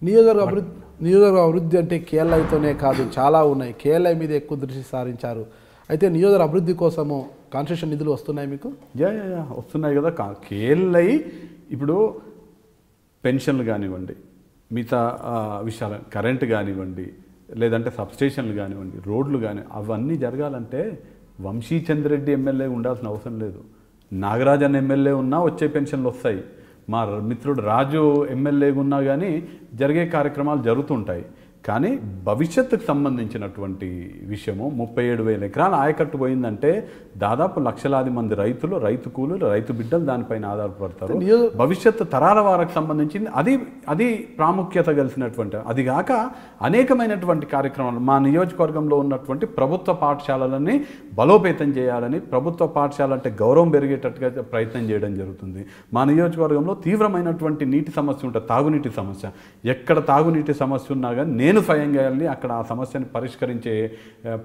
నియోజకవర్గ అభివృద్ధి అంటే కేఎల్ఐతోనే కాదు, చాలా ఉన్నాయి. కేఎల్ఐ మీద ఎక్కువ దృష్టి సారించారు. అయితే నియోజకవర్గ అభివృద్ధి కోసము కాన్స్టిట్యూషన్ నిధులు వస్తున్నాయి మీకు? వస్తున్నాయి కదా. కేఎల్ఐ ఇప్పుడు పెన్షన్లు కానివ్వండి, మిగతా విషయాలు, కరెంటు కానివ్వండి, లేదంటే సబ్స్టేషన్లు కానివ్వండి, రోడ్లు కాని, అవన్నీ జరగాలంటే వంశీచంద్రెడ్డి ఎమ్మెల్యే ఉండాల్సిన అవసరం లేదు. నాగరాజన్ ఎమ్మెల్యే ఉన్నా వచ్చే పెన్షన్లు వస్తాయి. మా మిత్రుడు రాజు ఎమ్మెల్యేగా ఉన్నా కానీ జరిగే కార్యక్రమాలు జరుగుతుంటాయి. కానీ భవిష్యత్తుకు సంబంధించినటువంటి విషయము 37,000 ఎకరాల ఆయకట్టు పోయిందంటే దాదాపు లక్షలాది మంది రైతులు, రైతు కూలీలు, రైతు బిడ్డలు దానిపైన ఆధారపడతారు. భవిష్యత్తు తరాల వారికి సంబంధించింది అది ప్రాముఖ్యత కలిసినటువంటి. అది కాక అనేకమైనటువంటి కార్యక్రమాలు మా నియోజకవర్గంలో ఉన్నటువంటి ప్రభుత్వ పాఠశాలలని బలోపేతం చేయాలని, ప్రభుత్వ పాఠశాల అంటే గౌరవం పెరిగేటట్టుగా ప్రయత్నం చేయడం జరుగుతుంది. మా నియోజకవర్గంలో తీవ్రమైనటువంటి నీటి సమస్య ఉంటుంది, తాగునీటి సమస్య. ఎక్కడ తాగునీటి సమస్య ఉన్నా కానీ నేను స్వయంగా వెళ్ళి అక్కడ ఆ సమస్యను పరిష్కరించే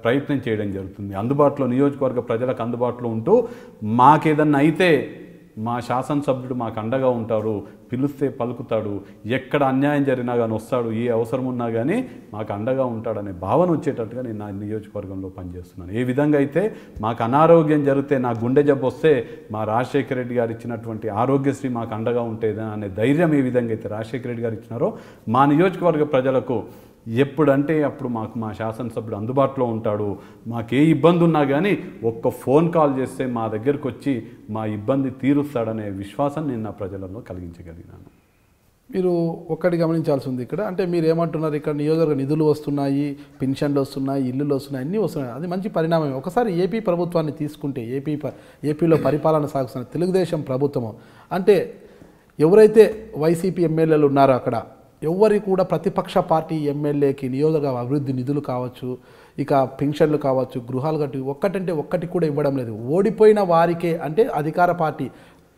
ప్రయత్నం చేయడం జరుగుతుంది. అందుబాటులో నియోజకవర్గ ప్రజలకు అందుబాటులో ఉంటూ మాకేదన్నా అయితే మా శాసనసభ్యుడు మాకు అండగా ఉంటాడు, పిలిస్తే పలుకుతాడు, ఎక్కడ అన్యాయం జరిగినా కానీ వస్తాడు, ఏ అవసరం ఉన్నా కానీ మాకు అండగా ఉంటాడనే భావన వచ్చేటట్టుగా నేను నా నియోజకవర్గంలో పనిచేస్తున్నాను. ఏ విధంగా అయితే మాకు అనారోగ్యం జరిగితే, నా గుండె జబ్బు వస్తే మా రాజశేఖర రెడ్డి గారు ఇచ్చినటువంటి ఆరోగ్యశ్రీ మాకు అండగా ఉంటేదా అనే ధైర్యం ఏ విధంగా అయితే రాజశేఖర రెడ్డి గారు ఇచ్చినారో మా నియోజకవర్గ ప్రజలకు ఎప్పుడంటే అప్పుడు మాకు మా శాసనసభ్యుడు అందుబాటులో ఉంటాడు. మాకే ఇబ్బంది ఉన్నా కానీ ఒక్క ఫోన్ కాల్ చేస్తే మా దగ్గరకు వచ్చి మా ఇబ్బంది తీరుస్తాడనే విశ్వాసం నేను నా ప్రజలలో కలిగించగలిగినాను. మీరు ఒక్కటి గమనించాల్సి ఉంది ఇక్కడ. అంటే మీరు ఏమంటున్నారు, ఇక్కడ నియోజకవర్గ నిధులు వస్తున్నాయి, పెన్షన్లు వస్తున్నాయి, ఇల్లులు వస్తున్నాయి, అన్నీ వస్తున్నాయి. అది మంచి పరిణామం. ఒకసారి ఏపీ ప్రభుత్వాన్ని తీసుకుంటే ఏపీలో పరిపాలన సాగుతున్న తెలుగుదేశం ప్రభుత్వము అంటే ఎవరైతే వైసీపీ ఎమ్మెల్యేలు ఉన్నారో అక్కడ ఎవరి కూడా ప్రతిపక్ష పార్టీ ఎమ్మెల్యేకి నియోజకవర్గ అభివృద్ధి నిధులు కావచ్చు, ఇక పెన్షన్లు కావచ్చు, గృహాలు కట్టి ఒక్కటి కూడా ఇవ్వడం లేదు. ఓడిపోయిన వారికే, అంటే అధికార పార్టీ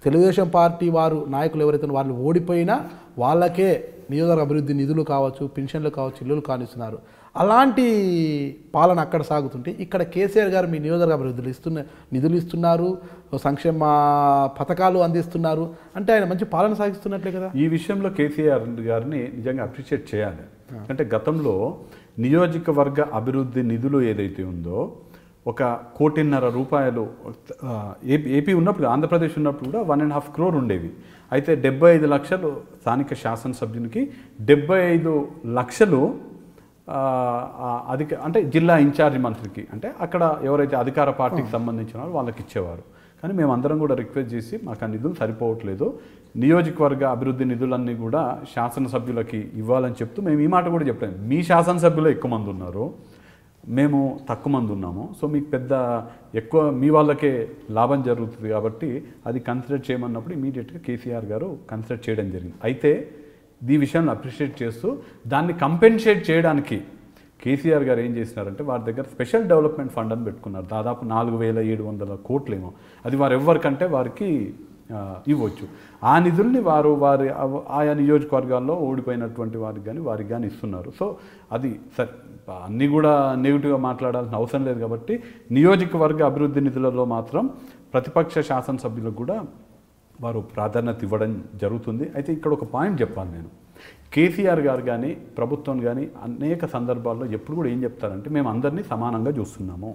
తెలుగుదేశం పార్టీ వారు నాయకులు ఎవరైతే వాళ్ళు ఓడిపోయినా వాళ్ళకే నియోజకవర్గ అభివృద్ధి నిధులు కావచ్చు, పెన్షన్లు కావచ్చు, ఇల్లులు కానిస్తున్నారు. అలాంటి పాలన అక్కడ సాగుతుంటే ఇక్కడ కేసీఆర్ గారు మీ నియోజకవర్గ అభివృద్ధులు నిధులు ఇస్తున్నారు, సంక్షేమ పథకాలు అందిస్తున్నారు, అంటే ఆయన మంచి పాలన సాగిస్తున్నట్లే కదా. ఈ విషయంలో కేసీఆర్ గారిని నిజంగా అప్రిషియేట్ చేయాలి. అంటే గతంలో నియోజకవర్గ అభివృద్ధి నిధులు ఏదైతే ఉందో 1.5 కోటి రూపాయలు ఏపీ ఉన్నప్పుడు, ఆంధ్రప్రదేశ్ ఉన్నప్పుడు కూడా 1.5 crore ఉండేవి. అయితే 75 లక్షలు స్థానిక శాసనసభ్యునికి, 75 లక్షలు అంటే జిల్లా ఇన్ఛార్జి మంత్రికి, అంటే అక్కడ ఎవరైతే అధికార పార్టీకి సంబంధించిన వాళ్ళకి ఇచ్చేవారు. కానీ మేమందరం కూడా రిక్వెస్ట్ చేసి మాకు ఆ నిధులు సరిపోవట్లేదు, నియోజకవర్గ అభివృద్ధి నిధులన్నీ కూడా శాసనసభ్యులకి ఇవ్వాలని చెప్తూ మేము ఈ మాట కూడా చెప్పాము. మీ శాసనసభ్యులు ఎక్కువ మంది ఉన్నారు, మేము తక్కువ మంది ఉన్నాము, సో మీకు ఎక్కువ మీ వాళ్ళకే లాభం జరుగుతుంది కాబట్టి అది కన్సిడర్ చేయమన్నప్పుడు ఇమీడియట్గా కేసీఆర్ గారు కన్సిడర్ చేయడం జరిగింది. అయితే ఈ విషయాన్ని అప్రిషియేట్ చేస్తూ దాన్ని కంపెన్సేట్ చేయడానికి కేసీఆర్ గారు ఏం చేసినారంటే వారి దగ్గర స్పెషల్ డెవలప్మెంట్ ఫండ్ అని పెట్టుకున్నారు. దాదాపు 4,700 కోట్లేమో. అది వారు ఎవరికంటే వారికి ఇవ్వచ్చు. ఆ నిధుల్ని వారి ఆయా నియోజకవర్గాల్లో ఓడిపోయినటువంటి వారికి కానీ ఇస్తున్నారు. సో అది సరే, అన్నీ కూడా నెగిటివ్గా మాట్లాడాల్సిన అవసరం లేదు కాబట్టి నియోజకవర్గ అభివృద్ధి నిధులలో మాత్రం ప్రతిపక్ష శాసనసభ్యులకు కూడా వారు ప్రాధాన్యత ఇవ్వడం జరుగుతుంది. అయితే ఇక్కడ ఒక పాయింట్ చెప్పాలి నేను. కేసీఆర్ గారు కానీ ప్రభుత్వం కానీ అనేక సందర్భాల్లో ఎప్పుడు కూడా ఏం చెప్తారంటే మేము అందరినీ సమానంగా చూస్తున్నాము,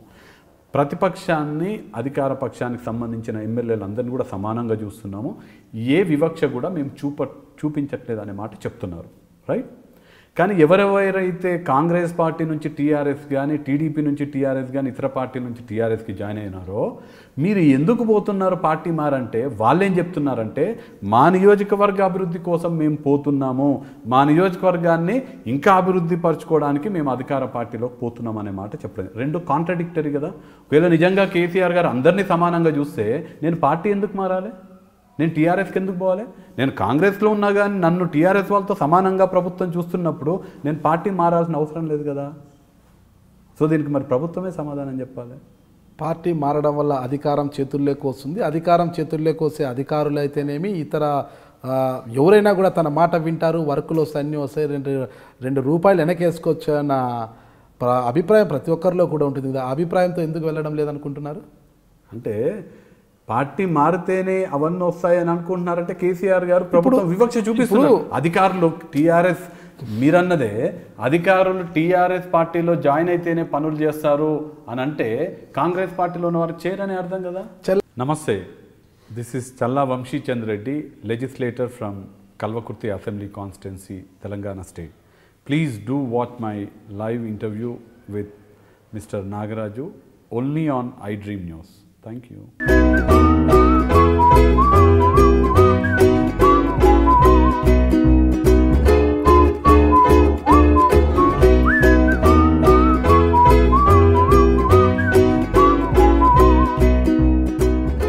ప్రతిపక్షాన్ని అధికార పక్షానికి సంబంధించిన ఎమ్మెల్యేలు అందరినీ కూడా సమానంగా చూస్తున్నాము, ఏ వివక్ష కూడా మేము చూపించట్లేదు అనే మాట చెప్తున్నారు. రైట్. కానీ ఎవరెవరైతే కాంగ్రెస్ పార్టీ నుంచి టీఆర్ఎస్ కానీ, టీడీపీ నుంచి టీఆర్ఎస్ కానీ, ఇతర పార్టీ నుంచి టీఆర్ఎస్కి జాయిన్ అయినారో మీరు ఎందుకు పోతున్నారు పార్టీ మారంటే వాళ్ళేం చెప్తున్నారంటే మా నియోజకవర్గ అభివృద్ధి కోసం మేము పోతున్నాము, మా నియోజకవర్గాన్ని ఇంకా అభివృద్ధి పరచుకోవడానికి మేము అధికార పార్టీలోకి పోతున్నాం అనే మాట చెప్పలేదు. రెండు కాంట్రడిక్టరీ కదా. ఒకవేళ నిజంగా కేసీఆర్ గారు అందరినీ సమానంగా చూస్తే నేను పార్టీ ఎందుకు మారాలి, నేను టీఆర్ఎస్కి ఎందుకు పోవాలి? నేను కాంగ్రెస్లో ఉన్నా కానీ నన్ను టీఆర్ఎస్ వాళ్ళతో సమానంగా ప్రభుత్వం చూస్తున్నప్పుడు నేను పార్టీ మారాల్సిన అవసరం లేదు కదా. సో దీనికి మరి ప్రభుత్వమే సమాధానం చెప్పాలి. పార్టీ మారడం వల్ల అధికారం చేతుల్లోకి వస్తుంది, అధికారం చేతుల్లోకి వస్తే అధికారులు అయితేనేమి ఇతర ఎవరైనా కూడా తన మాట వింటారు, వర్కులు వస్తాయి, అన్నీ వస్తాయి, 2 రూపాయలు వెనకేసుకోవచ్చు అన్న అభిప్రాయం ప్రతి ఒక్కరిలో కూడా ఉంటుంది కదా. అభిప్రాయంతో ఎందుకు వెళ్ళడం లేదనుకుంటున్నారు? అంటే పార్టీ మారితేనే అవన్నీ వస్తాయని అనుకుంటున్నారంటే కేసీఆర్ గారు ప్రభుత్వం వివక్ష చూపిస్తున్నారు. అధికారులు టీఆర్ఎస్ మీరన్నదే అధికారులు టీఆర్ఎస్ పార్టీలో జాయిన్ అయితేనే పనులు చేస్తారు అని అంటే కాంగ్రెస్ పార్టీలో ఉన్న వారు చేయరని అర్థం కదా. నమస్తే, this is Challa Vamsichandra Reddy, legislator from Kalwakurthy assembly constituency, Telangana state. Please do watch my live interview with Mr. Nagaraju only on iDream News. Thank you.